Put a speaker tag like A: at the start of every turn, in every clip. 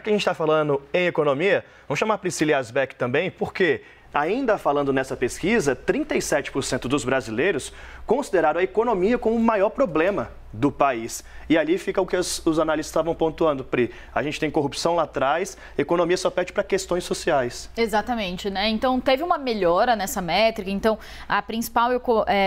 A: que a gente está falando em economia, vamos chamar a Priscila Asbeck também, porque ainda falando nessa pesquisa, 37% dos brasileiros consideraram a economia como o maior problema do país. E ali fica o que os analistas estavam pontuando, Pri. A gente tem corrupção lá atrás, economia só pede para questões sociais.
B: Exatamente, né? Então, teve uma melhora nessa métrica. Então, a principal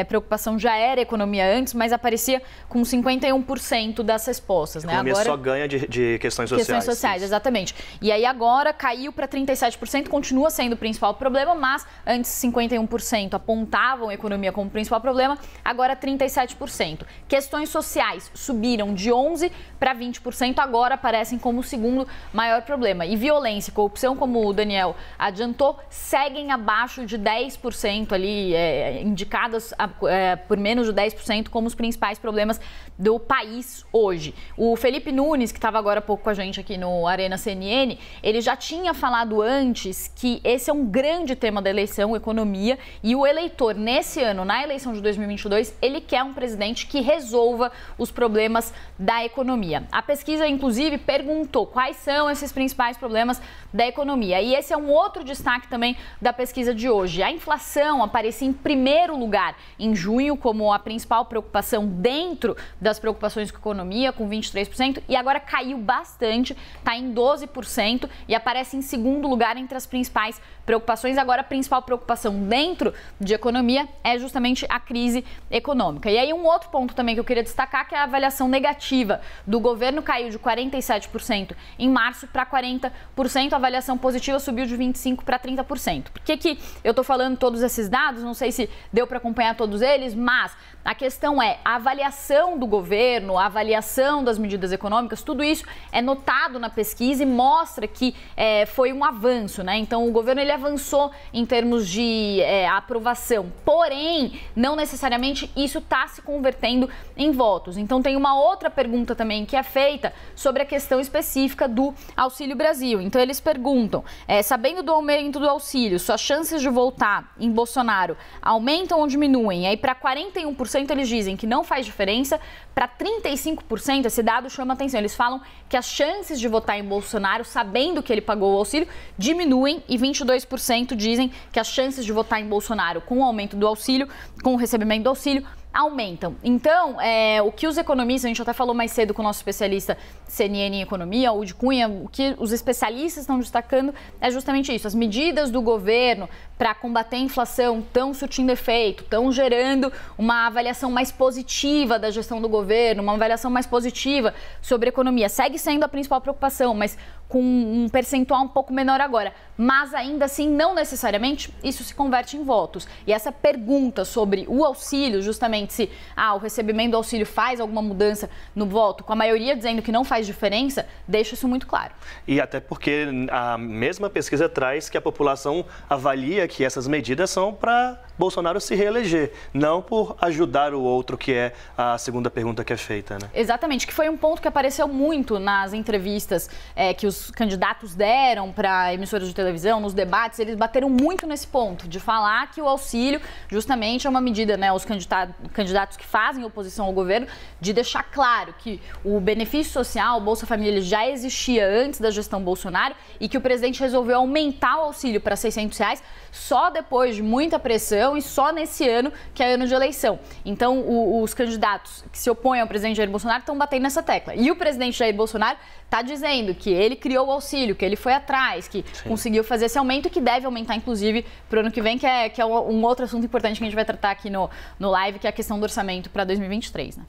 B: preocupação já era a economia antes, mas aparecia com 51% das respostas, né?
A: A economia só ganha de questões sociais.
B: Questões sociais, exatamente. E aí agora caiu para 37%, continua sendo o principal problema, mas antes 51% apontavam a economia como principal problema, agora 37%. Questões sociais subiram de 11% para 20%, agora aparecem como o segundo maior problema. E violência e corrupção, como o Daniel adiantou, seguem abaixo de 10% ali, indicadas por menos de 10% como os principais problemas do país hoje. O Felipe Nunes, que estava agora há pouco com a gente aqui no Arena CNN, ele já tinha falado antes que esse é um grande tema da eleição, economia, e o eleitor, nesse ano, na eleição de 2022, ele quer um presidente que resolva os problemas da economia. A pesquisa, inclusive, perguntou quais são esses principais problemas da economia. E esse é um outro destaque também da pesquisa de hoje. A inflação aparecia em primeiro lugar em junho como a principal preocupação dentro das preocupações com a economia, com 23%, e agora caiu bastante, está em 12% e aparece em segundo lugar entre as principais preocupações. Agora, a principal preocupação dentro de economia é justamente a crise econômica. E aí, um outro ponto também que eu queria destacar, que é a avaliação negativa do governo, caiu de 47% em março para 40%, a avaliação positiva subiu de 25% para 30%. Por que eu estou falando todos esses dados? Não sei se deu para acompanhar todos eles, mas a questão é a avaliação do governo, a avaliação das medidas econômicas, tudo isso é notado na pesquisa e mostra que foi um avanço, né? Então, o governo ele avançou em termos de aprovação, porém, não necessariamente isso está se convertendo em votos. Então, tem uma outra pergunta também que é feita sobre a questão específica do Auxílio Brasil. Então, eles perguntam, sabendo do aumento do auxílio, suas chances de voltar em Bolsonaro aumentam ou diminuem? Aí, para 41%, eles dizem que não faz diferença. Para 35%, esse dado chama atenção. Eles falam que as chances de votar em Bolsonaro, sabendo que ele pagou o auxílio, diminuem, e 22% dizem que as chances de votar em Bolsonaro com o aumento do auxílio, com o recebimento do auxílio, aumentam. Então, o que os economistas, a gente até falou mais cedo com o nosso especialista CNN em economia, o de Cunha, o que os especialistas estão destacando é justamente isso. As medidas do governo para combater a inflação estão surtindo efeito, estão gerando uma avaliação mais positiva da gestão do governo, uma avaliação mais positiva sobre a economia. Segue sendo a principal preocupação, mas com um percentual um pouco menor agora. Mas ainda assim, não necessariamente isso se converte em votos. E essa pergunta sobre o auxílio, justamente se o recebimento do auxílio faz alguma mudança no voto, com a maioria dizendo que não faz diferença, deixa isso muito claro.
A: E até porque a mesma pesquisa traz que a população avalia que essas medidas são para Bolsonaro se reeleger, não por ajudar o outro, que é a segunda pergunta que é feita, né?
B: Exatamente, que foi um ponto que apareceu muito nas entrevistas que os candidatos deram para emissoras de televisão, nos debates. Eles bateram muito nesse ponto, de falar que o auxílio justamente é uma medida, né, os candidatos que fazem oposição ao governo, de deixar claro que o benefício social, o Bolsa Família, já existia antes da gestão Bolsonaro e que o presidente resolveu aumentar o auxílio para R$600 só depois de muita pressão e só nesse ano, que é ano de eleição. Então, os candidatos que se opõem ao presidente Jair Bolsonaro estão batendo nessa tecla. E o presidente Jair Bolsonaro está dizendo que ele criou o auxílio, que ele foi atrás, que conseguiu fazer esse aumento e que deve aumentar, inclusive, para o ano que vem, que é um outro assunto importante que a gente vai tratar aqui no live, que é a questão do orçamento para 2023, né?